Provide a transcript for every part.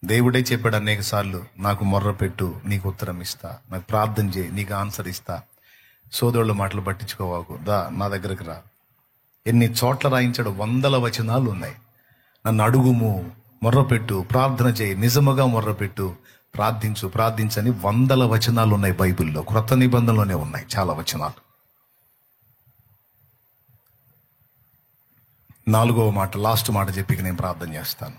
దేవుడే చెప్పాడు అనేక సార్లు, నాకు మొర్ర పెట్టు నీకు ఉత్తరం ఇస్తా, నాకు ప్రార్థన చేయి నీకు ఆన్సర్ ఇస్తా, సోదరుల మాటలు పట్టించుకోవాకు, దా నా దగ్గరకు రా. ఎన్ని చోట్ల రాయించాడు, 100 వచనాలు ఉన్నాయి. నన్ను అడుగుము, మొర్రపెట్టు, ప్రార్థన చేయి, నిజముగా మొర్రపెట్టు, ప్రార్థించని 100 వచనాలు ఉన్నాయి బైబిల్లో. క్రొత్త నిబంధనలోనే ఉన్నాయి చాలా వచనాలు. 4వ మాట, లాస్ట్ మాట చెప్పి నేను ప్రార్థన చేస్తాను.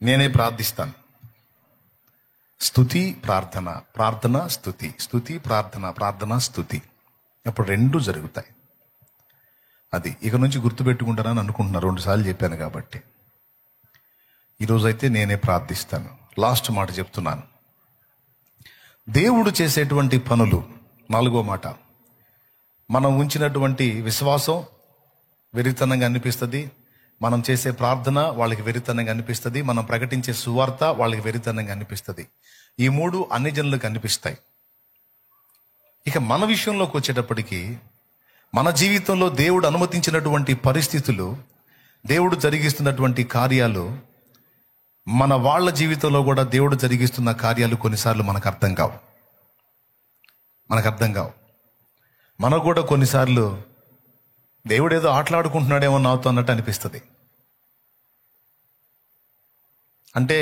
నేనే ప్రార్థిస్తాను. స్తుతి ప్రార్థన, ప్రార్థన స్తుతి, స్తుతి ప్రార్థన, ప్రార్థన స్తుతి. అప్పుడు 2 జరుగుతాయి. అది ఇక నుంచి గుర్తుపెట్టుకుంటానని అనుకుంటున్నా, 2 సార్లు చెప్పాను కాబట్టి. ఈరోజైతే నేనే ప్రార్థిస్తాను. లాస్ట్ మాట చెప్తున్నాను. దేవుడు చేసేటువంటి పనులు. 4వ మాట, మనం ఉంచినటువంటి విశ్వాసం వెరితనంగా అనిపిస్తుంది, మనం చేసే ప్రార్థన వాళ్ళకి వెరితనంగా అనిపిస్తుంది, మనం ప్రకటించే సువార్త వాళ్ళకి వెరితనంగా అనిపిస్తుంది. ఈ 3 అన్ని జనులకు అనిపిస్తాయి. ఇక మన విషయంలోకి వచ్చేటప్పటికి, మన జీవితంలో దేవుడు అనుమతించినటువంటి పరిస్థితులు, దేవుడు జరిగిస్తున్నటువంటి కార్యాలు, మన వాళ్ళ జీవితంలో కూడా దేవుడు జరిగిస్తున్న కార్యాలు కొన్నిసార్లు మనకు అర్థం కావు. మనకు కూడా కొన్నిసార్లు దేవుడు ఏదో ఆటలాడుకుంటున్నాడేమో నాతో అన్నట్టు అనిపిస్తుంది. అంటే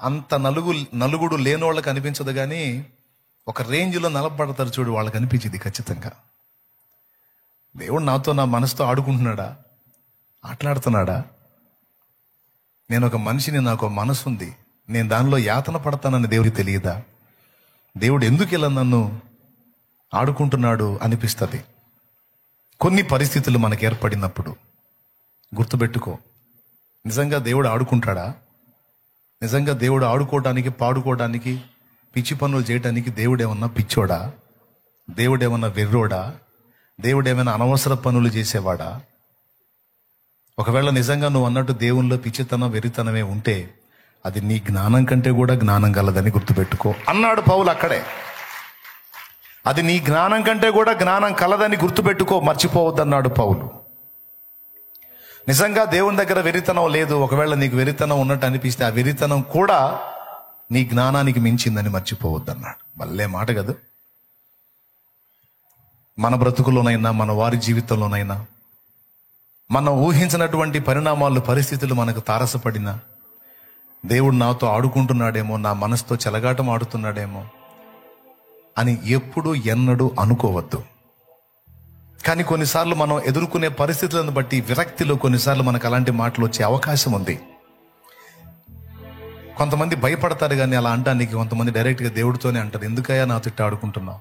అంత నలుగుడు లేని వాళ్ళకి అనిపించదు, కానీ ఒక రేంజ్లో నిలబడతారు చూడు, వాళ్ళకి అనిపించింది ఖచ్చితంగా. దేవుడు నాతో, నా మనసుతో ఆడుకుంటున్నాడా, ఆటలాడుతున్నాడా? నేను ఒక మనిషిని, నాకు ఒక మనసు ఉంది, నేను దానిలో యాతన పడతానని దేవుడికి తెలియదా? దేవుడు ఎందుకు ఇలా నన్ను ఆడుకుంటున్నాడు అనిపిస్తుంది. కొన్ని పరిస్థితులు మనకు ఏర్పడినప్పుడు గుర్తుపెట్టుకో, నిజంగా దేవుడు ఆడుకుంటాడా? నిజంగా దేవుడు ఆడుకోవడానికి, పాడుకోవడానికి, పిచ్చి పనులు చేయడానికి దేవుడేమన్నా పిచ్చోడా? దేవుడేమన్నా వెర్రోడా? దేవుడేమైనా అనవసర పనులు చేసేవాడా? ఒకవేళ నిజంగా నువ్వు అన్నట్టు దేవునిలో పిచ్చితనం, వెరితనమే ఉంటే అది నీ జ్ఞానం కంటే కూడా జ్ఞానం గలదని గుర్తుపెట్టుకో అన్నాడు పౌలు అక్కడే. అది నీ జ్ఞానం కంటే కూడా జ్ఞానం కలదని గుర్తుపెట్టుకో, మర్చిపోవద్దన్నాడు పౌలు. నిజంగా దేవుని దగ్గర వెరితనం లేదు, ఒకవేళ నీకు వెరితనం ఉన్నట్టు అనిపిస్తే ఆ వెరితనం కూడా నీ జ్ఞానానికి మించిందని మర్చిపోవద్దన్నాడు. మళ్ళీ మాట కదా. మన బ్రతుకులోనైనా, మన వారి జీవితంలోనైనా, మనం ఊహించినటువంటి పరిణామాలు, పరిస్థితులు మనకు తారసపడినా, దేవుడు నాతో ఆడుకుంటున్నాడేమో, నా మనసుతో చెలగాటం ఆడుతున్నాడేమో అని ఎప్పుడు ఎన్నడూ అనుకోవద్దు. కానీ కొన్నిసార్లు మనం ఎదుర్కొనే పరిస్థితులను బట్టి విరక్తిలో కొన్నిసార్లు మనకు అలాంటి మాటలు వచ్చే అవకాశం ఉంది. కొంతమంది భయపడతారు కానీ అలా అంటానికి, కొంతమంది డైరెక్ట్గా దేవుడితోనే అంటారు, ఎందుకయ్యా నాతో ఇట్ట ఆడుకుంటున్నావు?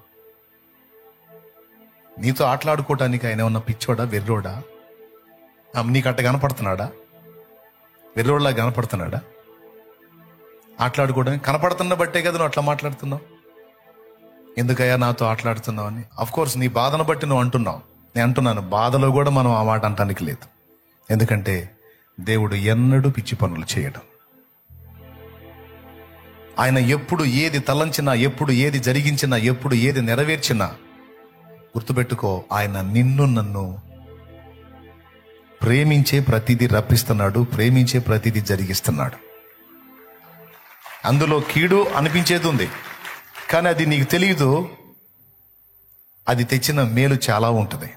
నీతో ఆటలాడుకోవటానికి ఆయన ఏమన్నా పిచ్చోడా, వెర్రోడా? నీకు అట్ట కనపడుతున్నాడా? వెర్రోడ్లా కనపడుతున్నాడా? ఆటలాడుకోవడానికి కనపడుతున్న బట్టే కదా నువ్వు అట్లా మాట్లాడుతున్నావు. ఎందుకయ్యా నాతో ఆటలాడుతున్నావు అని. అఫ్కోర్స్ నీ బాధను బట్టి నువ్వు అంటున్నావు. నేను అంటున్నాను, బాధలో కూడా మనం ఆ మాట అంటానికి లేదు. ఎందుకంటే దేవుడు ఎన్నడూ పిచ్చి పనులు చేయడం. ఆయన ఎప్పుడు ఏది తలంచినా, ఎప్పుడు ఏది జరిగించినా, ఎప్పుడు ఏది నెరవేర్చినా గుర్తుపెట్టుకో, ఆయన నిన్ను నన్ను ప్రేమించే ప్రతిదీ రప్పిస్తున్నాడు, ప్రేమించే ప్రతిదీ జరిగిస్తున్నాడు. అందులో కీడు అనిపించేది ఉంది, కానీ అది నీకు తెలియదు. అది తెచ్చిన మేలు చాలా ఉంటుంది.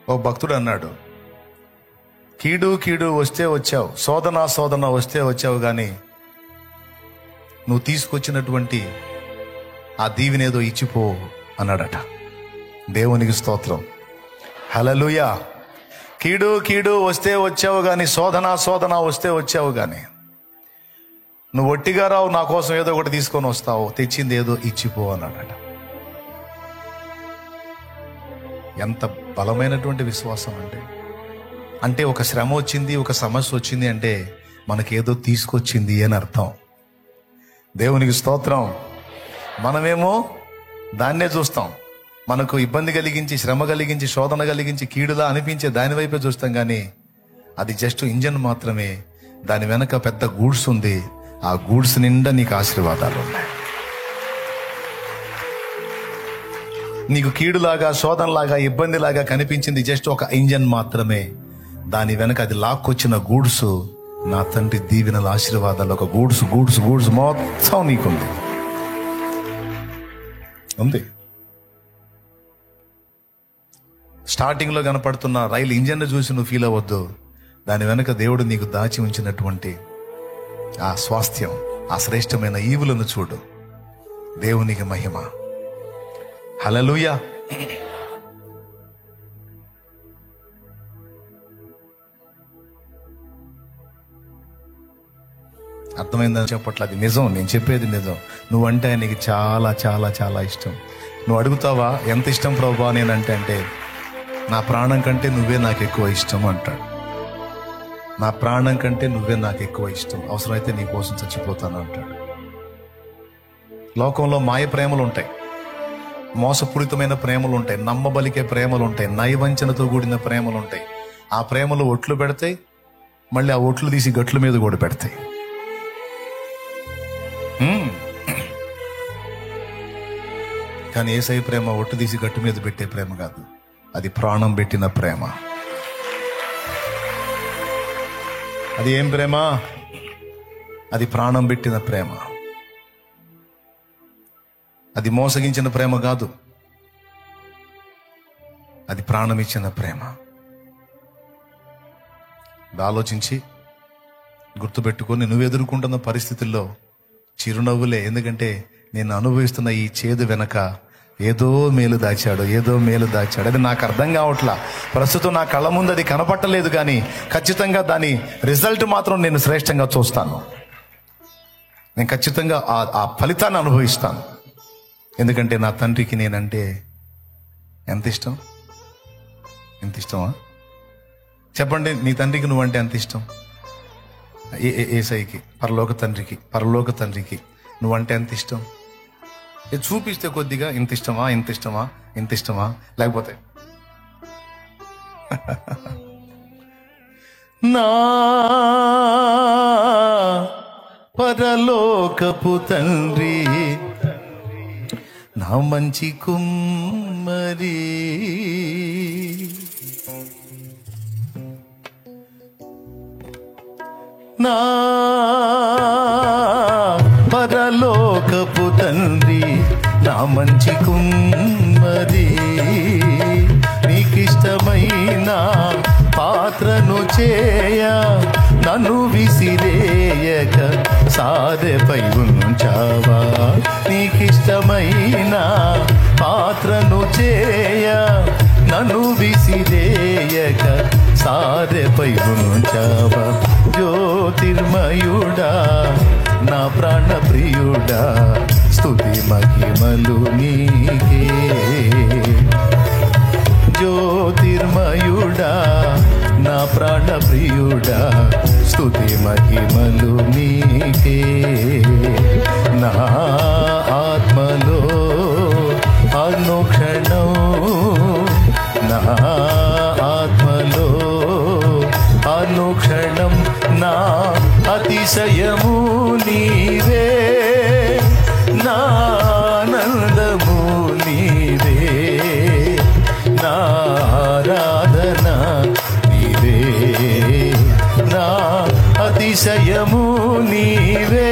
ఓ భక్తుడు అన్నాడు, కీడు కీడు వస్తే వచ్చావు, శోధన వస్తే వచ్చావు, కానీ నువ్వు తీసుకొచ్చినటువంటి ఆ దీవెనేదో ఇచ్చిపో అన్నాడట. దేవునికి స్తోత్రం, హల్లెలూయా. కీడు కీడు వస్తే వచ్చావు కానీ, శోధన వస్తే వచ్చావు కానీ, నువ్వు ఒట్టిగా రావు, నా కోసం ఏదో ఒకటి తీసుకొని వస్తావు, తెచ్చింది ఏదో ఇచ్చిపో అన్నాడట. ఎంత బలమైనటువంటి విశ్వాసం అంటే ఒక శ్రమ వచ్చింది, ఒక సమస్య వచ్చింది అంటే మనకేదో తీసుకొచ్చింది అని అర్థం. దేవునికి స్తోత్రం. మనమేమో దాన్నే చూస్తాం, మనకు ఇబ్బంది కలిగించి, శ్రమ కలిగించి, శోధన కలిగించి, కీడులా అనిపించే దాని వైపే చూస్తాం, కానీ అది జస్ట్ ఇంజన్ మాత్రమే. దాని వెనక పెద్ద గూడ్స్ ఉంది, ఆ గూడ్స్ నిండా నీకు ఆశీర్వాదాలు ఉన్నాయి. నీకు కీడులాగా, శోధనలాగా, ఇబ్బందిలాగా కనిపించింది జస్ట్ ఒక ఇంజన్ మాత్రమే. దాని వెనక అది లాక్కొచ్చిన గూడ్స్, నా తండ్రి దీవెనల ఆశీర్వాదాలు, ఒక గూడ్స్ గూడ్స్ గూడ్స్ మొత్తం నీకుంది ఉంది. స్టార్టింగ్ లో కనపడుతున్న రైలు ఇంజన్ చూసి నువ్వు ఫీల్ అవ్వద్దు. దాని వెనక దేవుడు నీకు దాచి ఉంచినటువంటి ఆ స్వాస్థ్యం, ఆ శ్రేష్టమైన ఈవులను చూడు. దేవునికి మహిమ. హల్లెలూయా. అర్థమైందని చెప్పట్ల, అది నిజం. నేను చెప్పేది నిజం. నువ్వంటే ఆయనకి చాలా చాలా చాలా ఇష్టం. నువ్వు అడుగుతావా ఎంత ఇష్టం ప్రభువా నేనంటే? అంటే నా ప్రాణం కంటే నువ్వే నాకు ఎక్కువ ఇష్టం అంటాడు. నా ప్రాణం కంటే నువ్వే నాకు ఎక్కువ ఇష్టం, అవసరమైతే నీ కోసం చచ్చిపోతాను అంటాడు. లోకంలో మాయ ప్రేమలు ఉంటాయి, మోసపూరితమైన ప్రేమలు ఉంటాయి, నమ్మబలికే ప్రేమలు ఉంటాయి, నయవంచనతో కూడిన ప్రేమలు ఉంటాయి. ఆ ప్రేమలు ఒట్లు పెడతాయి, మళ్ళీ ఆ ఒట్లు తీసి గట్ల మీద కూడా పెడతాయి. కానీ యేసయ్య ప్రేమ ఒట్టు తీసి గట్టు మీద పెట్టే ప్రేమ కాదు, అది ప్రాణం పెట్టిన ప్రేమ. అది ఏం ప్రేమ? అది ప్రాణం పెట్టిన ప్రేమ. అది మోసగించిన ప్రేమ కాదు, అది ప్రాణం ఇచ్చిన ప్రేమ. ఆలోచించి గుర్తుపెట్టుకొని నువ్వు ఎదుర్కొంటున్న పరిస్థితుల్లో చిరునవ్వులే. ఎందుకంటే నేను అనుభవిస్తున్న ఈ చేదు వెనక ఏదో మేలు దాచాడు, ఏదో మేలు దాచాడు. అది నాకు అర్థం కావట్లా, ప్రస్తుతం నా కళ్ళ ముందు అది కనపట్టలేదు, కానీ ఖచ్చితంగా దాని రిజల్ట్ మాత్రం నేను శ్రేష్టంగా చూస్తాను. నేను ఖచ్చితంగా ఆ ఫలితాన్ని అనుభవిస్తాను. ఎందుకంటే నా తండ్రికి నేనంటే ఎంత ఇష్టం. ఎంత ఇష్టమా చెప్పండి? నీ తండ్రికి నువ్వంటే ఎంత ఇష్టం? యేసయ్యకి, పరలోక తండ్రికి నువ్వంటే ఎంత ఇష్టం? ఇది చూపిస్తే కొద్దిగా ఇంత ఇష్టమా, ఇంత ఇష్టమా, ఇంత ఇష్టమా, లేకపోతే నా పరలోకపు తండ్రి, నా మంచి కుమ్మరి, నా పరలోకపు తండ్రి, నా మంచి కుమ్మరి, నీకిష్టమైన పాత్రను చేయ నన్ను విసిరేయక సారెపై ఉంచావా. నీకిష్టమైన పాత్రను చేయ నన్ను విసిరేయక సారెపై ఉంచావా. జ్యోతిర్మయుడా, నా ప్రాణ ప్రియుడా, స్తుతి మహిమలు నీకే. జ్యోతిర్మయుడా, నా ప్రాణ ప్రియుడా, స్తుతి మహిమలు నీకే. నా ఆత్మలో అనుక్షణం, నా ఆత్మలో అనుక్షణం నా అతిశయము నీవే, నా ఆనందము నీవే, నా ఆరాధన నీవే, నా అతిశయము నీవే,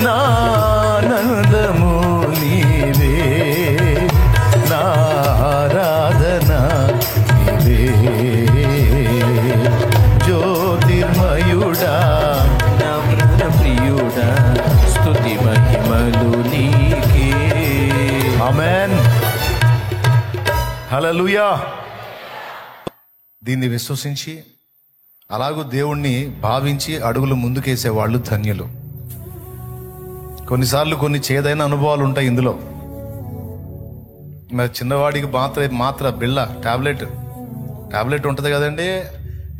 నా ఆనందము నీవే, నా ఆరాధన నీవే. జ్యోతిర్మయుడా, నా ప్రాణ ప్రియుడా, స్తుతి మహిమలు నీకే. ఆమేన్. హల్లెలూయా. దీన్ని విశ్వసించి అలాగూ దేవుణ్ణి భావించి అడుగులు ముందుకేసే వాళ్ళు ధన్యులు. కొన్నిసార్లు కొన్ని చేదైన అనుభవాలు ఉంటాయి ఇందులో. మరి చిన్నవాడికి మాత్ర బిళ్ళ టాబ్లెట్ ఉంటుంది కదండి.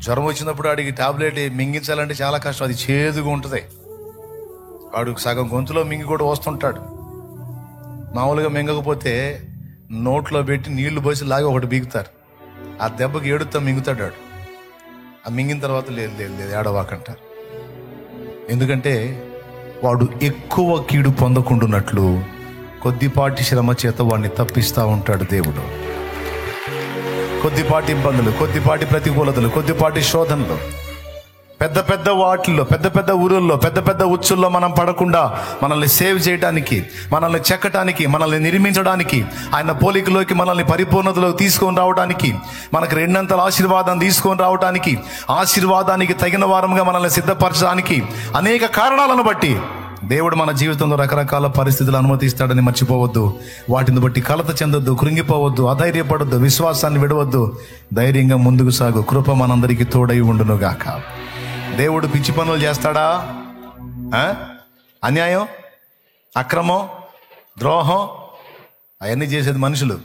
జ్వరం వచ్చినప్పుడు వాడికి టాబ్లెట్ మింగించాలంటే చాలా కష్టం, అది చేదుగా ఉంటుంది. వాడు సగం గొంతులో మింగి కూడా వస్తుంటాడు. మామూలుగా మింగకపోతే నోట్లో పెట్టి నీళ్లు పోసి లాగి ఒకటి బీగుతారు. ఆ దెబ్బకి ఏడుతా మింగుతాడు వాడు. ఆ మింగిన తర్వాత లేదు లేదు లేదు ఏడవాకంటారు. ఎందుకంటే వాడు ఎక్కువ కీడు పొందకుండాన్నట్లు కొద్దిపాటి శ్రమ చేత వాడిని తప్పిస్తూ ఉంటాడు దేవుడు. కొద్దిపాటి ఇబ్బందులు, కొద్దిపాటి ప్రతికూలతలు, కొద్దిపాటి శోధనలు, పెద్ద పెద్ద వాటిల్లో, పెద్ద పెద్ద ఊరుల్లో, పెద్ద పెద్ద ఉచ్చుల్లో మనం పడకుండా మనల్ని సేవ్ చేయడానికి, మనల్ని చెక్కటానికి, మనల్ని నిర్మించడానికి, ఆయన పోలికలోకి మనల్ని పరిపూర్ణతలోకి తీసుకొని రావడానికి, మనకు రెండంతల ఆశీర్వాదం తీసుకొని రావడానికి, ఆశీర్వాదానికి తగిన వారముగా మనల్ని సిద్ధపరచడానికి అనేక కారణాలను బట్టి దేవుడు మన జీవితంలో రకరకాల పరిస్థితులు అనుమతిస్తాడని మర్చిపోవద్దు. వాటిని బట్టి కలత చెందొద్దు, కృంగిపోవద్దు, అధైర్యపడొద్దు, విశ్వాసాన్ని విడవద్దు. ధైర్యంగా ముందుకు సాగు. కృప మనందరికీ తోడై ఉండునుగాక. దేవుడు పిచ్చి పనులు చేస్తాడా? అన్యాయం, అక్రమం, ద్రోహం అవన్నీ చేసేది మనుషులు,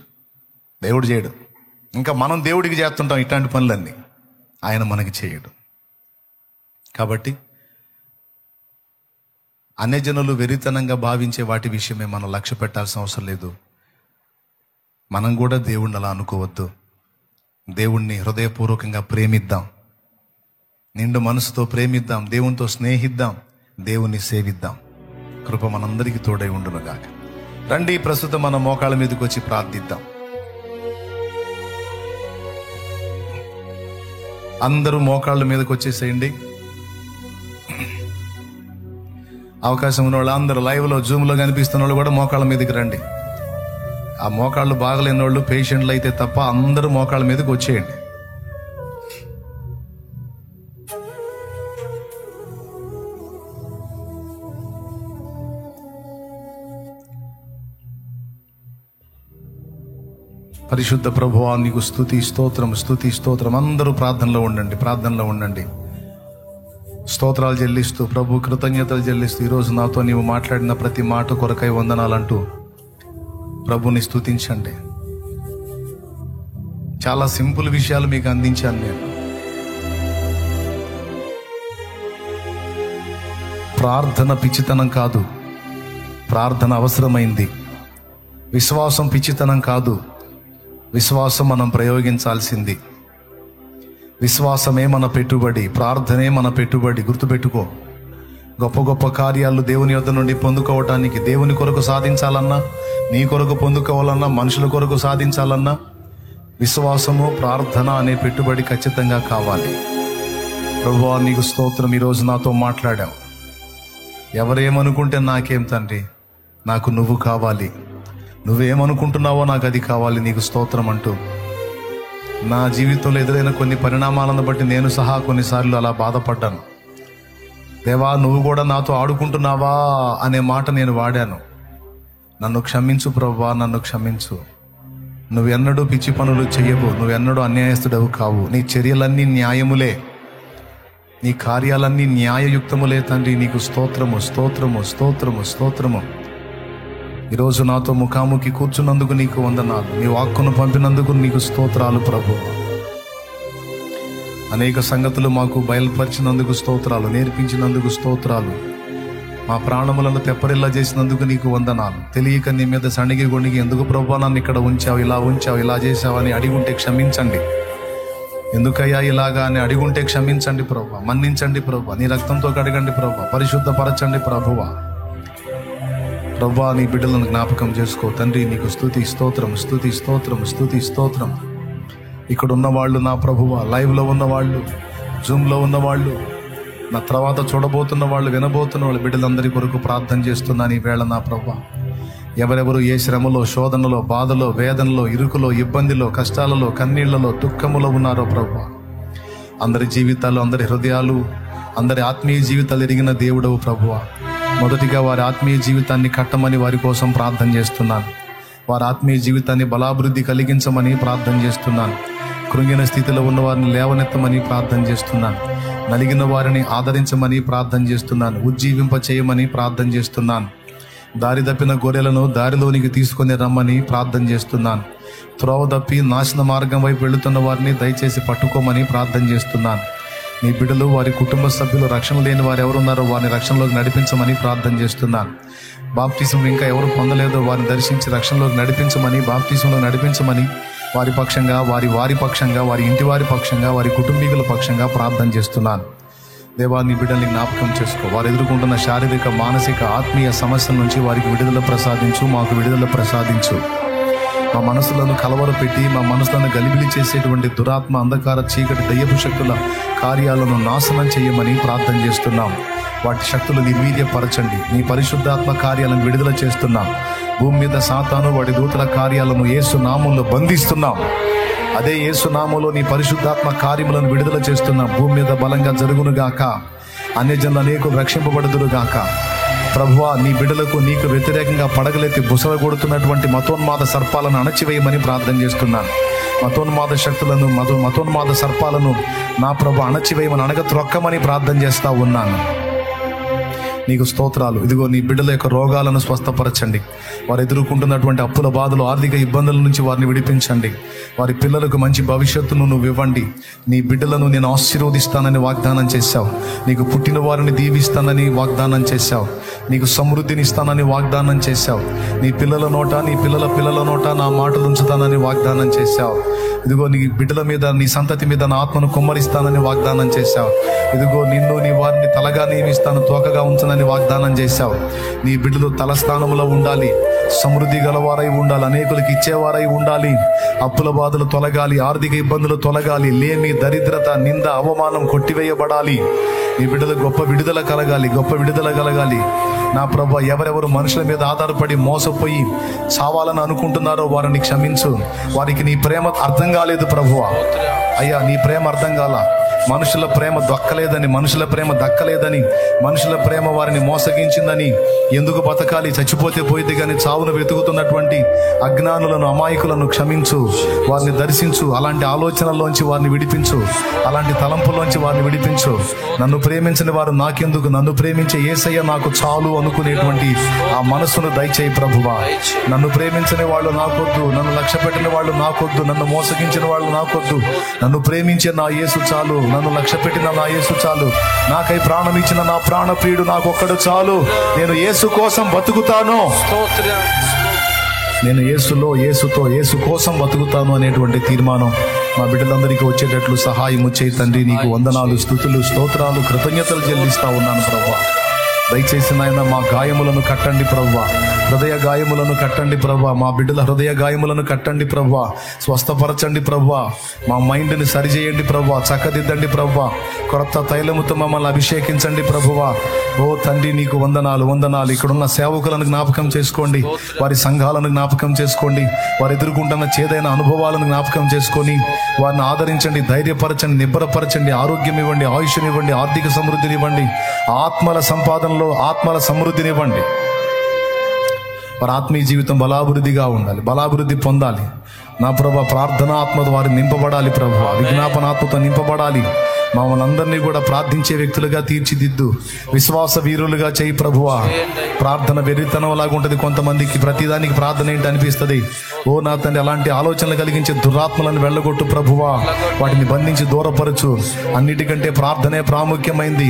దేవుడు చేయడు. ఇంకా మనం దేవుడికి చేస్తుంటాం ఇట్లాంటి పనులన్నీ, ఆయన మనకి చేయడు. కాబట్టి అన్యజనులు వెరితనంగా భావించే వాటి విషయమే మనం లక్ష్య పెట్టాల్సిన అవసరం లేదు. మనం కూడా దేవుణ్ణి అలా అనుకోవద్దు. దేవుణ్ణి హృదయపూర్వకంగా ప్రేమిద్దాం, నిండు మనసుతో ప్రేమిద్దాం, దేవునితో స్నేహిద్దాం, దేవుణ్ణి సేవిద్దాం. కృప మనందరికీ తోడై ఉండునుగాక. రండి, ప్రస్తుతం మన మోకాళ్ళ మీదకి వచ్చి ప్రార్థిద్దాం. అందరూ మోకాళ్ళ మీదకి వచ్చేసేయండి. అవకాశం ఉన్న వాళ్ళు అందరూ లైవ్లో, జూమ్లో కనిపిస్తున్న వాళ్ళు కూడా మోకాళ్ళ మీదకి రండి. ఆ మోకాళ్ళు బాగలేని వాళ్ళు, పేషెంట్లు అయితే తప్ప అందరూ మోకాళ్ళ మీదకి వచ్చేయండి. పరిశుద్ధ ప్రభువా, నీకు స్తుతి స్తోత్రం, స్తుతి స్తోత్రం. అందరూ ప్రార్థనలో ఉండండి, ప్రార్థనలో ఉండండి. స్తోత్రాలు చెల్లిస్తూ, ప్రభు కృతజ్ఞతలు చెల్లిస్తూ, ఈరోజు నాతో నీవు మాట్లాడిన ప్రతి మాట కొరకై వందనాలంటూ ప్రభుని స్తుతించండి. చాలా సింపుల్ విషయాలు మీకు అందించాను నేను. ప్రార్థన పిచ్చితనం కాదు, ప్రార్థన అవసరమైంది. విశ్వాసం పిచ్చితనం కాదు, విశ్వాసం మనం ప్రయోగించాల్సింది. విశ్వాసమే మన పెట్టుబడి, ప్రార్థనే మన పెట్టుబడి. గుర్తుపెట్టుకో. గొప్ప గొప్ప కార్యాలు దేవుని యొద్ద నుండి పొందుకోవటానికి, దేవుని కొరకు సాధించాలన్నా, నీ కొరకు పొందుకోవాలన్నా, మనుషుల కొరకు సాధించాలన్నా విశ్వాసము, ప్రార్థన అనే పెట్టుబడి ఖచ్చితంగా కావాలి. ప్రభువా, నీకు స్తోత్రం. ఈరోజు నాతో మాట్లాడావు. ఎవరేమనుకుంటే నాకేం తండ్రి, నాకు నువ్వు కావాలి. నువ్వేమనుకుంటున్నావో నాకు అది కావాలి. నీకు స్తోత్రం అంటూ నా జీవితంలో ఎదురైన కొన్ని పరిణామాలను బట్టి నేను సహా కొన్నిసార్లు అలా బాధపడ్డాను. దేవా, నువ్వు కూడా నాతో ఆడుకుంటున్నావా అనే మాట నేను వాడాను. నన్ను క్షమించు ప్రభువా, నన్ను క్షమించు. నువ్వెన్నడూ పిచ్చి పనులు చెయ్యవు, నువ్వెన్నడూ అన్యాయస్తుడవు కావు. నీ చర్యలన్నీ న్యాయములే, నీ కార్యాలన్నీ న్యాయయుక్తములే తండ్రి. నీకు స్తోత్రము, స్తోత్రము, స్తోత్రము, స్తోత్రము. ఈరోజు నాతో ముఖాముఖి కూర్చున్నందుకు నీకు వందనాలు. నీ వాక్కును పంపినందుకు నీకు స్తోత్రాలు ప్రభు. అనేక సంగతులు మాకు బయలుపరిచినందుకు స్తోత్రాలు, నేర్పించినందుకు స్తోత్రాలు. మా ప్రాణములను తెప్పరిల్లా చేసినందుకు నీకు వందనాలు. తెలియక నీ మీద సణిగి గొణిగి ఎందుకు ప్రభు నన్ను ఇక్కడ ఉంచావు, ఇలా చేసావని అడిగుంటే క్షమించండి. ఎందుకయ్యా ఇలాగా అని అడిగుంటే క్షమించండి ప్రభు. మన్నించండి ప్రభు. నీ రక్తంతో కడగండి ప్రభు. పరిశుద్ధపరచండి ప్రభువా. ప్రభువా, నీ బిడ్డలను జ్ఞాపకం చేసుకో తండ్రి. నీకు స్తుతి స్తోత్రం, స్తుతి స్తోత్రం, స్తుతి స్తోత్రం. ఇక్కడ ఉన్నవాళ్ళు నా ప్రభువా, లైవ్లో ఉన్నవాళ్ళు, జూమ్లో ఉన్నవాళ్ళు, నా తర్వాత చూడబోతున్న వాళ్ళు, వినబోతున్న వాళ్ళు, బిడ్డలందరి కొరకు ప్రార్థన చేస్తున్నాను ఈ వేళ నా ప్రభువా. ఎవరెవరు ఏ శ్రమలో, శోధనలో, బాధలో, వేదనలో, ఇరుకులో, ఇబ్బందిలో, కష్టాలలో, కన్నీళ్లలో, దుఃఖములో ఉన్నారో ప్రభువా, అందరి జీవితాలు, అందరి హృదయాలు, అందరి ఆత్మీయ జీవితాలు ఎరిగిన దేవుడవు ప్రభువా. మొదటిగా వారి ఆత్మీయ జీవితాన్ని కట్టమని వారి కోసం ప్రార్థన చేస్తున్నాను. వారి ఆత్మీయ జీవితాన్ని బలాభివృద్ధి కలిగించమని ప్రార్థన చేస్తున్నాను. కృంగిన స్థితిలో ఉన్న వారిని లేవనెత్తమని ప్రార్థన చేస్తున్నాను. నలిగిన వారిని ఆదరించమని ప్రార్థన చేస్తున్నాను. ఉజ్జీవింప చేయమని ప్రార్థన చేస్తున్నాను. దారి తప్పిన గొర్రెలను దారిలోనికి తీసుకొని రమ్మని ప్రార్థన చేస్తున్నాను. త్రోవ తప్పి నాశన మార్గం వైపు వెళుతున్న వారిని దయచేసి పట్టుకోమని ప్రార్థన చేస్తున్నాను. నీ బిడ్డలు, వారి కుటుంబ సభ్యులు, రక్షణ లేని వారు ఎవరున్నారో వారిని రక్షణలోకి నడిపించమని ప్రార్థన చేస్తున్నాను. బాప్టిజం ఇంకా ఎవరు పొందలేదో వారిని దర్శించి రక్షణలోకి నడిపించమని, బాప్టిజంలో నడిపించమని వారి పక్షంగా, వారి పక్షంగా, వారి ఇంటి వారి పక్షంగా, వారి కుటుంబీకుల పక్షంగా ప్రార్థన చేస్తున్నాను. దేవా, నీ బిడ్డల్ని జ్ఞాపకం చేసుకో. వారు ఎదుర్కొంటున్న శారీరక, మానసిక, ఆత్మీయ సమస్యల నుంచి వారికి విడుదల ప్రసాదించు, మాకు విడుదల ప్రసాదించు. మా మనసులను కలవరపెట్టి, మా మనసులను గలిబిలి చేసేటువంటి దురాత్మ, అంధకార, చీకటి, దయ్యపు శక్తుల కార్యాలను నాశనం చేయమని ప్రార్థన చేస్తున్నాం. వాటి శక్తులు నిర్వీర్యపరచండి. నీ పరిశుద్ధాత్మ కార్యాలను విడుదల చేస్తున్నాం. భూమి మీద సాతాను వాడి దూతల కార్యాలను యేసు నామంలో బంధిస్తున్నాం. అదే యేసు నామంలో నీ పరిశుద్ధాత్మ కార్యములను విడుదల చేస్తున్నాం. భూమి మీద బలంగా జరుగునుగాక. అన్యజనులు అనేకులు రక్షింపబడుదురుగాక. ప్రభువా, నీ బిడ్డలకు నీకు వ్యతిరేకంగా పడగలెత్తి బుసలగొడుతున్నటువంటి మతోన్మాద సర్పాలను అణచివేయమని ప్రార్థన చేస్తున్నాను. మతోన్మాద శక్తులను, మతోన్మాద సర్పాలను నా ప్రభు అణచివేయమని, అణగత్రొక్కమని ప్రార్థన చేస్తా ఉన్నాను. నీకు స్తోత్రాలు. ఇదిగో నీ బిడ్డల యొక్క రోగాలను స్వస్థపరచండి. వారు ఎదుర్కొంటున్నటువంటి అప్పుల బాధలు, ఆర్థిక ఇబ్బందుల నుంచి వారిని విడిపించండి. వారి పిల్లలకు మంచి భవిష్యత్తును నువ్వు ఇవ్వండి. నీ బిడ్డలను నేను ఆశీర్వదిస్తానని వాగ్దానం చేశావు. నీకు పుట్టిన వారిని దీవిస్తానని వాగ్దానం చేశావు. నీకు సమృద్ధిని ఇస్తానని వాగ్దానం చేశావు. నీ పిల్లల నోట, నీ పిల్లల నోట నా మాటలు ఉంచుతానని వాగ్దానం చేశావు. ఇదిగో నీ బిడ్డల మీద, నీ సంతతి మీద నా ఆత్మను కుమ్మరిస్తానని వాగ్దానం చేశావు. ఇదిగో నిన్ను, నీ వారిని తలగా నియమిస్తాను, తోకగా ఉంచనని వాగ్దానం చేశావు. నీ బిడ్డలు తలస్థానంలో ఉండాలి, సమృద్ధి గలవారై ఉండాలి, అనేకులకు ఇచ్చేవారై ఉండాలి. అప్పుల బాధలు తొలగాలి, ఆర్థిక ఇబ్బందులు తొలగాలి, లేమి, దరిద్రత, నింద, అవమానం కొట్టివేయబడాలి. నీ బిడ్డలు గొప్ప విడుదల కలగాలి. నా ప్రభు, ఎవరెవరు మనుషుల మీద ఆధారపడి మోసపోయి చావాలని అనుకుంటున్నారో వారిని క్షమించు. వారికి నీ ప్రేమ అర్థం కాలేదు ప్రభువా. అయ్యా, నీ ప్రేమ అర్థం కాల. మనుషుల ప్రేమ దక్కలేదని, మనుషుల ప్రేమ వారిని మోసగించిందని, ఎందుకు బతకాలి, చచ్చిపోతే పోయింది కానీ చావును వెతుకుతున్నటువంటి అజ్ఞానులను, అమాయకులను క్షమించు. వారిని దర్శించు. అలాంటి ఆలోచనల్లోంచి వారిని విడిపించు. అలాంటి తలంపుల్లోంచి వారిని విడిపించు. నన్ను ప్రేమించిన వారు నాకెందుకు, నన్ను ప్రేమించే యేసయ్య నాకు చాలు అనుకునేటువంటి ఆ మనసును దయచేయి ప్రభువా. నన్ను ప్రేమించిన వాళ్ళు నాకొద్దు, నన్ను లక్ష్య పెట్టిన వాళ్ళు నాకొద్దు, నన్ను మోసగించిన వాళ్ళు నాకొద్దు. నన్ను ప్రేమించే నా యేసు చాలు, నన్ను లక్ష్య పెట్టిన నా యేసు చాలు. నాకై ప్రాణం ఇచ్చిన నా ప్రాణ ప్రియుడు నాకొక్కడు చాలు. నేను యేసు కోసం బతుకుతాను. నేను యేసు కోసం బతుకుతాను అనేటువంటి తీర్మానం మా బిడ్డలందరికీ వచ్చేటట్లు సహాయము చేయి తండ్రి. నీకు వందనాలు, స్తుతులు, స్తోత్రాలు, కృతజ్ఞతలు చెల్లిస్తా ఉన్నాను ప్రభువా. దయచేసి నాయన మా గాయములను కట్టండి ప్రభువా. హృదయ గాయములను కట్టండి ప్రభువా. మా బిడ్డల హృదయ గాయములను కట్టండి ప్రభువా. స్వస్థపరచండి ప్రభువా. మా మైండ్ని సరిచేయండి ప్రభువా. చక్కదిద్దండి ప్రభువా. కొత్త తైలముతో మమ్మల్ని అభిషేకించండి ప్రభువా. ఓ తండ్రి, నీకు వందనాలు. ఇక్కడున్న సేవకులను జ్ఞాపకం చేసుకోండి. వారి సంఘాలను జ్ఞాపకం చేసుకోండి. వారు ఎదుర్కొంటున్న చేదైన అనుభవాలను జ్ఞాపకం చేసుకొని వారిని ఆదరించండి, ధైర్యపరచండి, నిబ్బరపరచండి, ఆరోగ్యం ఇవ్వండి, ఆయుష్నివ్వండి, ఆర్థిక సమృద్ధిని ఇవ్వండి, ఆత్మల సంపాదనలో ఆత్మల సమృద్ధిని ఇవ్వండి. వారి ఆత్మీయ జీవితం బలాభివృద్ధిగా ఉండాలి, బలాభివృద్ధి పొందాలి. నా ప్రభు, ప్రార్థన ఆత్మతో వారు నింపబడాలి ప్రభు, విజ్ఞాపన ఆత్మతో నింపబడాలి. మమ్మల్ని అందరినీ కూడా ప్రార్థించే వ్యక్తులుగా తీర్చిదిద్దు, విశ్వాస వీరులుగా చేయి ప్రభువా. ప్రార్థన వెర్రితనం లాగా ఉంటుంది కొంతమందికి, ప్రతిదానికి ప్రార్థన ఏంటి అనిపిస్తుంది. ఓ నా తండ్రి, అలాంటి ఆలోచనలు కలిగించే దురాత్మలను వెళ్ళగొట్టు ప్రభువా. వాటిని బంధించి దూరపరచు. అన్నిటికంటే ప్రార్థనే ప్రాముఖ్యమైంది.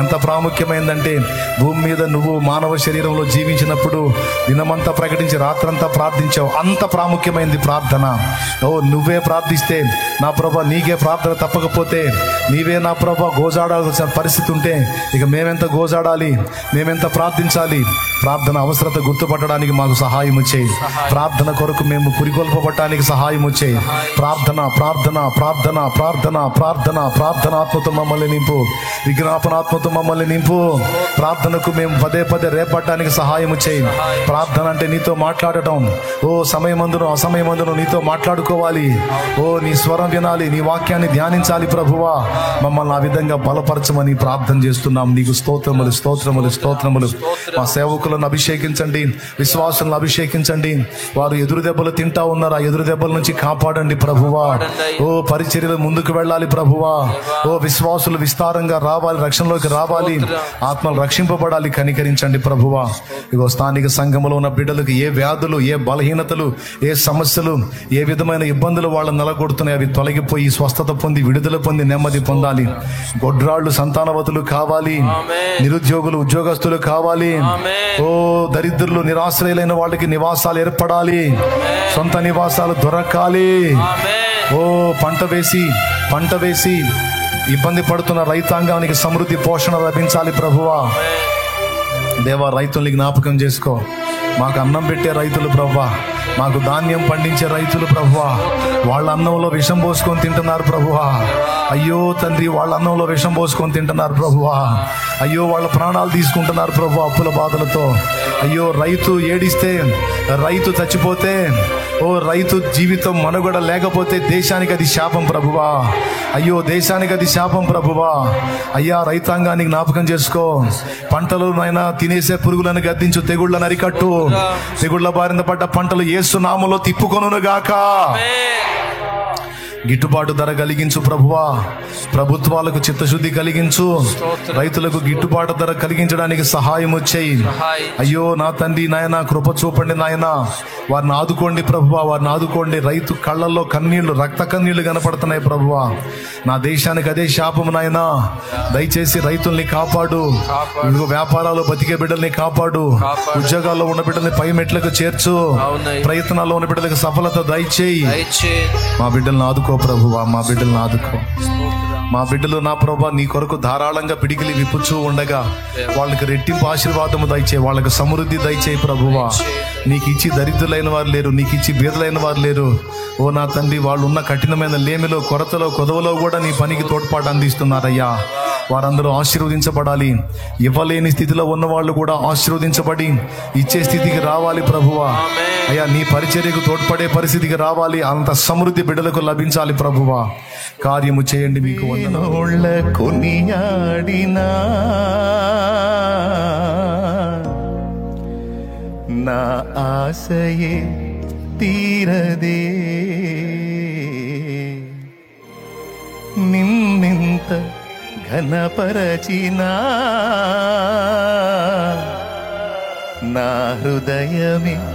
ఎంత ప్రాముఖ్యమైందంటే, భూమి మీద నువ్వు మానవ శరీరంలో జీవించినప్పుడు దినమంతా ప్రకటించి రాత్రంతా ప్రార్థించావు. అంత ప్రాముఖ్యమైంది ప్రార్థన. ఓ నువ్వే ప్రార్థిస్తే నా ప్రభా, నీకే ప్రార్థన తప్పకపోతే, నీవే నా ప్రభా గోజాడాల్సిన పరిస్థితి ఉంటే ఇక మేమెంత గోజాడాలి, మేమెంత ప్రార్థించాలి. ప్రార్థన అవసరత గుర్తుపట్టడానికి మాకు సహాయం చేయి. ప్రార్థన కొరకు మేము పురికొల్పబట్టడానికి సహాయం చేయి. ప్రార్థనాత్మతో మమ్మల్ని నింపు, విజ్ఞాపనాత్మతో మమ్మల్ని నింపు. ప్రార్థనకు మేము పదే రేపట్టడానికి సహాయం చేయి. ప్రార్థన అంటే నీతో మాట్లాడటం. ఓ సమయమందును అసమయమందును నీతో మాట్లాడుకోవాలి. ఓ నీ స్వరం వినాలి, నీ వాక్యాన్ని ధ్యానించాలి ప్రభువా. మమ్మల్ని ఆ విధంగా బలపరచమని ప్రార్థన చేస్తున్నాం. నీకు స్తోత్రములు. మా సేవకులను అభిషేకించండి, విశ్వాసులను అభిషేకించండి. వారు ఎదురు దెబ్బలు తింటా ఉన్నారు, ఆ ఎదురు దెబ్బల నుంచి కాపాడండి ప్రభువా. ఓ పరిచర్యలు ముందుకు వెళ్ళాలి ప్రభువా. ఓ విశ్వాసులు విస్తారంగా రావాలి, రక్షణలోకి రావాలి, ఆత్మలు రక్షింపబడాలి. కనికరించండి ప్రభువా. ఇగో స్థానిక సంఘములో ఉన్న బిడ్డలకు ఏ వ్యాధులు, ఏ బలహీనతలు, ఏ సమస్యలు, ఏ విధమైన ఇబ్బందులు వాళ్ళని నెలకొడుతున్నాయి, అవి తొలగిపోయి స్వస్థత పొంది, విడుదల పొంది, నెమ్మది పొందాలి. గొడ్రాళ్ళు సంతానవతులు కావాలి, నిరుద్యోగులు ఉద్యోగస్తులు కావాలి. ఓ దరిద్రులు, నిరాశ్రయులైన వాళ్ళకి నివాసాలు ఏర్పడాలి, సొంత నివాసాలు దొరకాలి. ఓ పంట వేసి ఇబ్బంది పడుతున్న రైతాంగానికి సమృద్ధి పోషణ లభించాలి ప్రభువా. దేవా, రైతుల్ని జ్ఞాపకం చేసుకో. మాకు అన్నం పెట్టే రైతులు ప్రభువా, మాకు ధాన్యం పండించే రైతులు ప్రభువా, వాళ్ళ అన్నంలో విషం పోసుకొని తింటున్నారు ప్రభువా. అయ్యో తండ్రి, వాళ్ళ అన్నంలో విషం పోసుకొని తింటున్నారు ప్రభువా. అయ్యో, వాళ్ళ ప్రాణాలు తీసుకుంటున్నారు ప్రభువా అప్పుల బాధలతో. అయ్యో, రైతు ఏడిస్తే, రైతు చచ్చిపోతే, ఓ రైతు జీవితం మనుగడ లేకపోతే దేశానికి అది శాపం ప్రభువా. అయ్యో, దేశానికి అది శాపం ప్రభువా. అయ్యా, రైతాంగాన్ని జ్ఞాపకం చేసుకో. పంటలు నాయనా తినేసే పురుగులను గద్దించు, తెగుళ్ళను అరికట్టు. తెగుళ్ళ బారిన పడ్డ పంటలు యేసు నామములో తిప్పుకొనును గాక. గిట్టుబాటు ధర కలిగించు ప్రభువా. ప్రభుత్వాలకు చిత్తశుద్ధి కలిగించు. రైతులకు గిట్టుబాటు ధర కలిగించడానికి సహాయం వచ్చేయి. అయ్యో నా తండ్రి నాయన, కృప చూపండి నాయన. వారిని ఆదుకోండి ప్రభువా, వారిని ఆదుకోండి. రైతు కళ్ళల్లో కన్నీళ్లు, రక్త కన్నీళ్లు కనపడుతున్నాయి ప్రభువా. నా దేశానికి అదే శాపం నాయన. దయచేసి రైతుల్ని కాపాడు. వ్యాపారాలు బతికే బిడ్డల్ని కాపాడు. ఉద్యోగాల్లో ఉన్న బిడ్డల్ని పై మెట్లకు చేర్చు. ప్రయత్నాల్లో ఉన్న బిడ్డలకు సఫలత దయచేయి. మా బిడ్డల్ని ఆదుకో ప్రభువా, మా బిడ్డలను ఆదుకో. మా బిడ్డలు నా ప్రభా నీ కొరకు ధారాళంగా పిడికిలి విప్పుచూ ఉండగా వాళ్ళకి రెట్టింపు ఆశీర్వాదము దయచేయి, వాళ్ళకి సమృద్ధి దయచేయి ప్రభువా. నీకు ఇచ్చి దరిద్రులైన వారు లేరు, నీకు ఇచ్చి బీదలైన వారు లేరు. ఓ నా తండ్రి, వాళ్ళు ఉన్న కఠినమైన లేమిలో, కొరతలో, కొదవలో కూడా నీ పనికి తోడ్పాటు అందిస్తున్నారయ్యా. వారందరూ ఆశీర్వదించబడాలి. ఇవ్వలేని స్థితిలో ఉన్న వాళ్ళు కూడా ఆశీర్వదించబడి ఇచ్చే స్థితికి రావాలి ప్రభువా. అయ్యా, నీ పరిచర్యకు తోడ్పడే పరిస్థితికి రావాలి. అంత సమృద్ధి బిడ్డలకు లభించాలి ప్రభువా. కార్యము చేయండి. మీకు కొనియాడినా నా ఆశయే తీరదే, నిన్నెంత ఘనపరచినా నా హృదయమే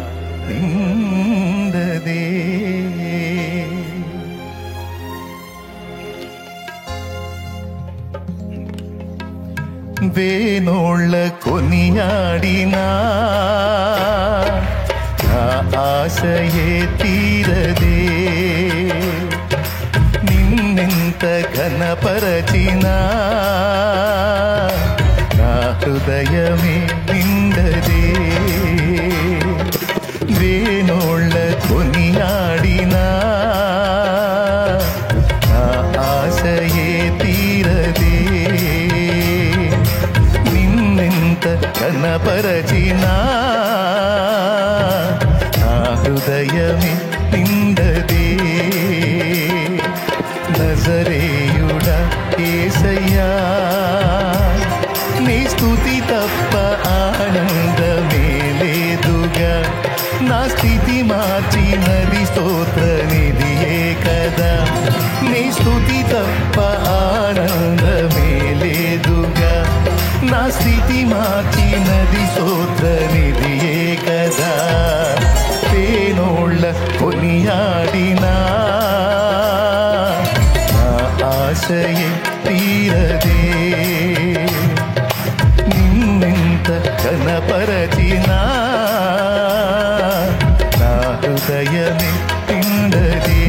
నిండదే. వేనోళ్ళ కొనియాడినా నా ఆశయే తీరదే, నిన్నెంత ఘనపరచినా నా హృదయమే నిండదే. వేనోళ్ళ కొనియాడినా నా ఆశయే తీరదే, నిన్నెంత ఘనపరచినా నా హృదయమే నిండదే. నజరేయుడా యేసయ్యా, నీ స్తుతి తప్ప ఆనందమే లేదుగా. నా స్థితి మార్చినది స్తోత్ర నిధియే కదా. నీ స్తుతి తప్ప ఆనందమే లేదుగా. నా స్థితి మార్చినది స్తోత్ర నిధియే కదా. వేనోళ్ళ కొనియాడినా నా ఆశయే తీరదే, నిన్నెంత ఘనపరచినా నా హృదయమే నిండదే.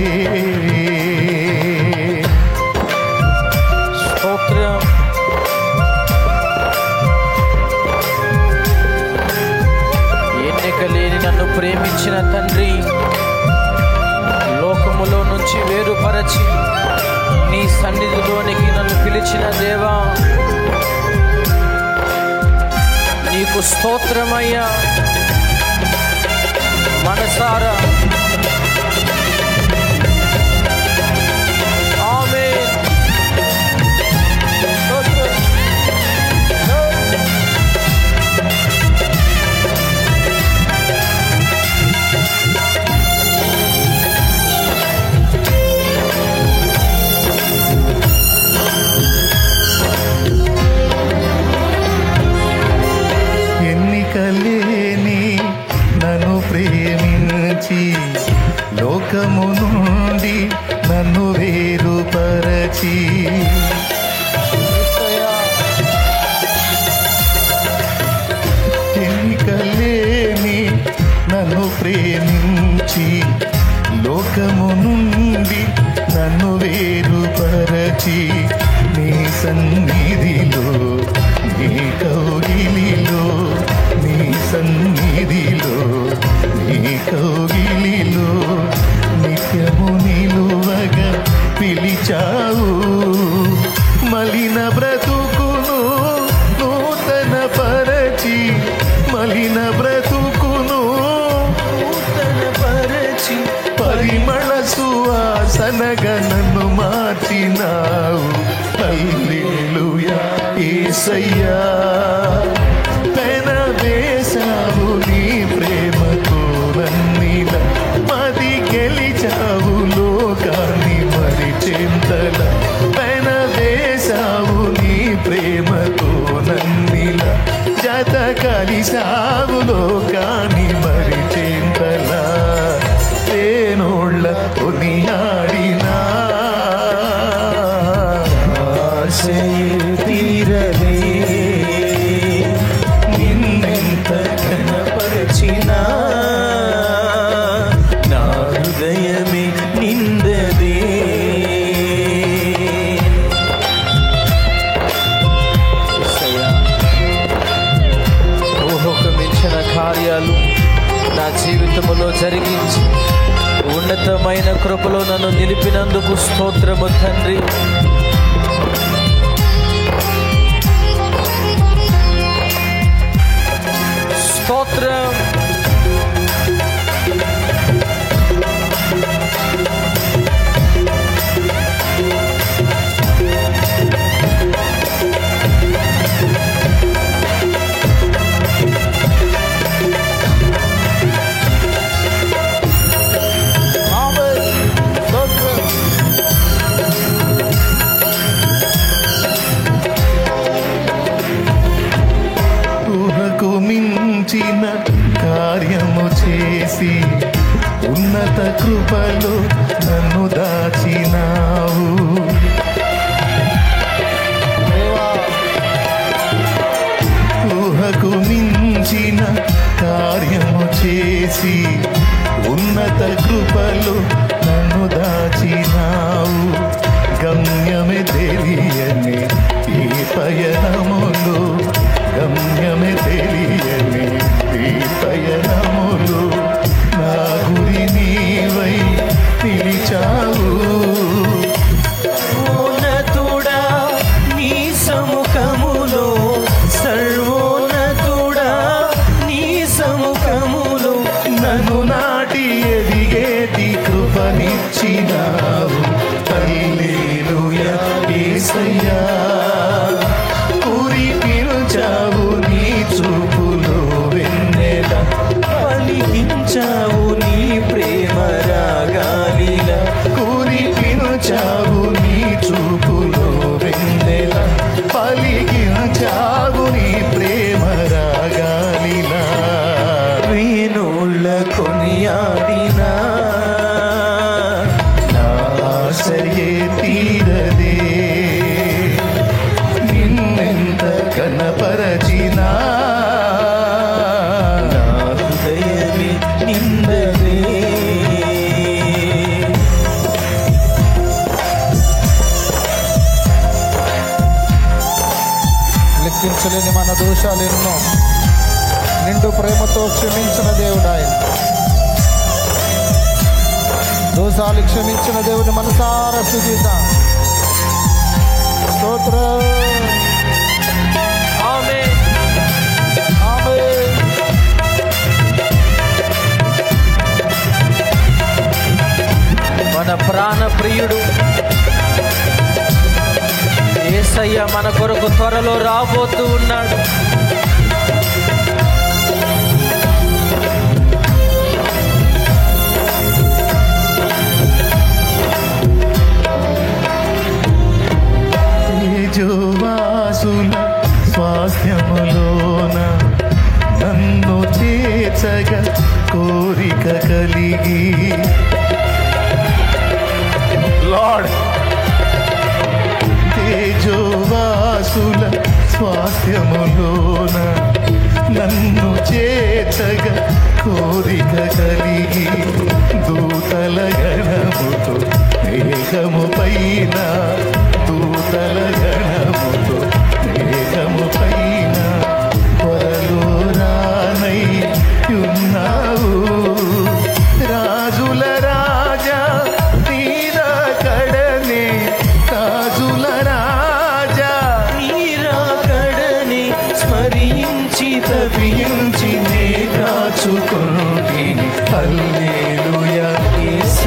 స్తోత్రం. ఎన్నిక లేని నన్ను ప్రేమించిన తండ్రి, లోకములో నుంచి వేరుపరచి నీ సన్నిధిలోనికి నన్ను పిలిచిన దేవా, నీకు స్తోత్రమయ్యా. మనసారా ఆమేన్. స్తోత్రం. ఎన్నికలేని నన్ను ప్రేమించి లోకము నుండి నన్ను వేరుపరచి, ఎన్నికలేని నన్ను ప్రేమించి లోకము నుండి నన్ను వేరుపరచి, పరిమళ సువాసనగా నన్ను మార్చినావు. హల్లెలూయా యేసయ్యా. పెనవేశావు నీ ప్రేమతో నన్నిలా, మది గెలిచావు లోకాన్ని మరిచెంతల. పెనవేశావు నీ ప్రేమతో నన్నిలా, జత కలిసావు లోకాన్ని మరిచెంతల. తేనోళ్ళ కొనియాడినా ఆశయే తీరలే, నిన్నెంత కనపరచినా నా హృదయమే నిందదే. ఊహకు మించిన కార్యాలు నా జీవితంలో జరిగించి ఉన్నతమైన కృపలో నన్ను నిలిపినందుకు స్తోత్రము తండ్రి. స్తోత్రం. ఊహకు మించిన కార్యము చేసి ఉన్నత కృపలో నన్ను దాచినావు. ఊహకు మించిన కార్యము చేసి ఉన్నత కృపలో నన్ను దాచినావు. గమ్యమే తెలియని ఈ పయనములు, గమ్యమే తెలియని ఈ పయనములు, నా గురి నీవై పిలిచావు. ఉన్నతుడా నీ సముఖములో, సర్వోన్నతుడా నీ సముఖములో నన్ను నాటి ఎదిగేటి కృపనిచ్చినావు. హల్లెలూయా యేసయ్యా. ఊరి పిలుచావు నీ చూపులో వెన్నెల, పలికించావు నీ ప్రేమ రాగాలిలా. ఊరి పిలుచావు నీ చూపులో వెన్నెల, పలికించావు నీ ప్రేమ రాగాలిలా. వేణోళ్ళ కొనియాడినా నా ఆశయే తీరదే, నిన్నెంత కనపరచినా నా హృదయమే నిందదే. లెక్కించలేని మన దోషాలు ఎన్నో నిండు ప్రేమతో క్షమించిన దేవుడు ఆయన. దోషాలు క్షమించిన దేవుని మనసారా స్తుతిద్దాం. స్తోత్రం. ఆమేన్. ఆమేన్. మన ప్రాణ ప్రియుడు యేసయ్య మన కొరకు త్వరలో రాబోతూ ఉన్నాడు. తేజోవాసుల స్వాస్థ్యములోన నన్ను చేర్చగా కోరిక కలిగి. లార్డ్, తేజోవాసుల స్వాస్థ్యములోన నన్ను చేర్చగా కోరిక కలిగి. దూతల గణముతో మేఘము పైన, దూతల గణముతో మేఘము పైన త్వరలో రానై ఉన్నావు. రాజుల రాజా నీరా కడనే, రాజుల రాజా నీరా కడని స్మరించి తప్పించి నే కాచుకుంటిని. హల్లెలూయా యేసయ్యా.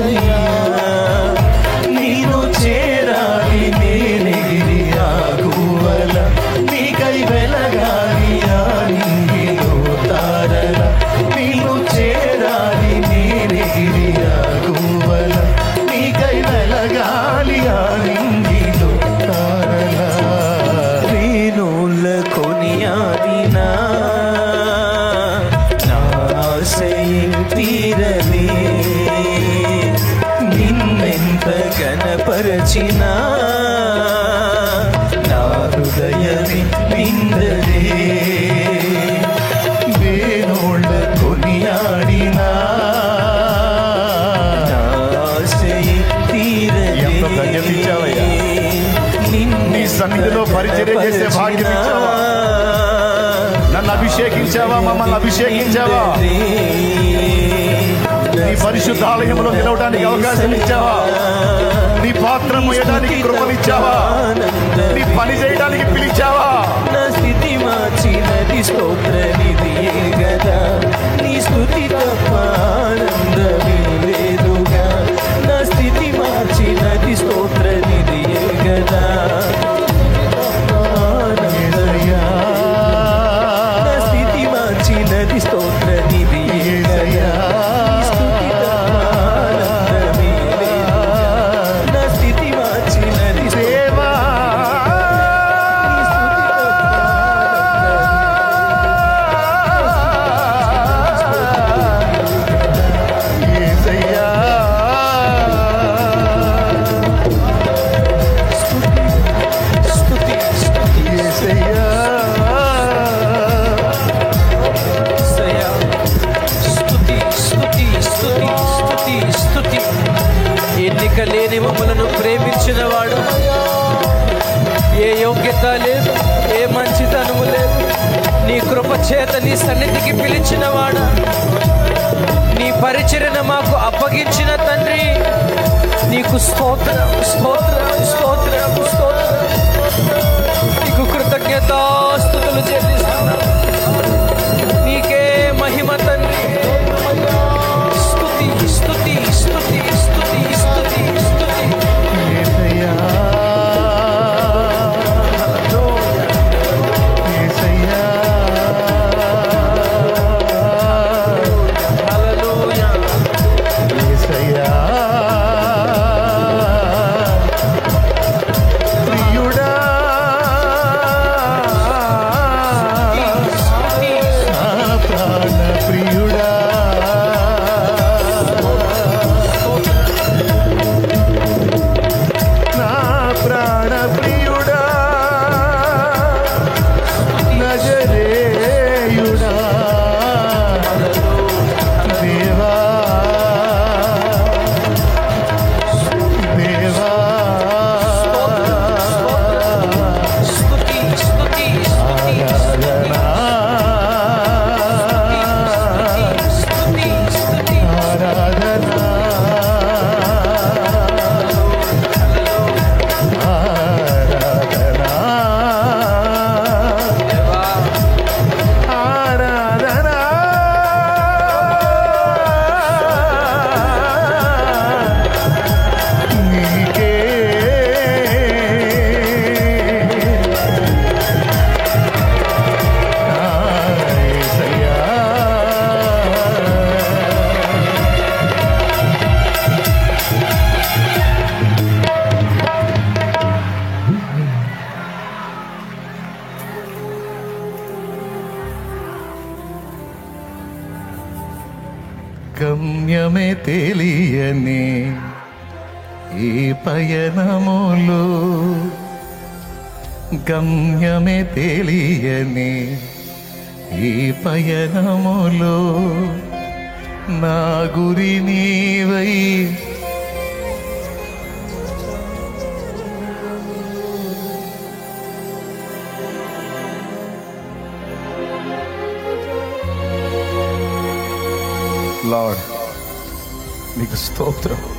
స్థిరపరచిన నా హృదయమే నిందరే వేణోళ్ళ కొనియాడినా ఎంత ధన్యత ఇచ్చావయ్యా. నీ సన్నిధిలో పరిచర్య చేసే భాగ్యం ఇచ్చావా. నన్ను అభిషేకించావా, మమ్మల్ని అభిషేకించావా. నీ పరిశుద్ధ ఆలయంలో నిలవడానికి అవకాశం ఇచ్చావా. నీ పాత్ర మోయడానికి కృపనిచ్చావా. నీ పని చేయడానికి పిలిచావా. నా స్థితి మార్చినది స్తోత్ర నిధియే గదా. నీ స్తుతి తప్ప ఆనందమే లేదుగా. నా స్థితి మార్చినది స్తోత్ర నిధియే గదా. నా స్థితి మార్చినది స్తోత్ర నిధియే గదా. నీ స్తుతి తప్ప ఆనందమే లేదుగా. నా స్థితి మార్చినది దేవా యేసయ్యా. యేసయ్యా. ఎన్నిక లేని మమ్మలను ప్రేమించిన వాడు, ఏ యోగ్యత లేదు, ఏ మంచితనము లేదు, నీ కృప చేత నీ సన్నిధికి పిలిచిన వాడు, నీ పరిచర్యను మాకు అప్పగించిన తండ్రి, నీకు స్తోత్రం స్తోత్రం స్తోత్రం స్తోత్రం. నీకు కృతజ్ఞతాస్తుతులు చెల్లిస్తున్నాం. నీకే మహిమ తండ్రి. స్తుతి స్తుతి స్తుతి స్తుతి స్తుతి స్తుతి. యేసయ్యా. యేసయ్యా. హల్లెలూయా. యేసయ్యా. ప్రియుడా నా ప్రాణ ప్రియుడా నా ప్రాణ ప్రియుడా నజరేయుడా దేవా దేవా స్తుతి స్తుతి ఆరాధనా స్తుతి స్తుతి. ఆరాధనా ఆరాధనా ఆరాధనా నీకే యేసయ్యా. గమ్యమే తెలియని ఈ పయనములు, గమ్యమే తెలియని ఈ పయనములు, నా గురి నీవై లార్డ్ నీకు స్తోత్రం.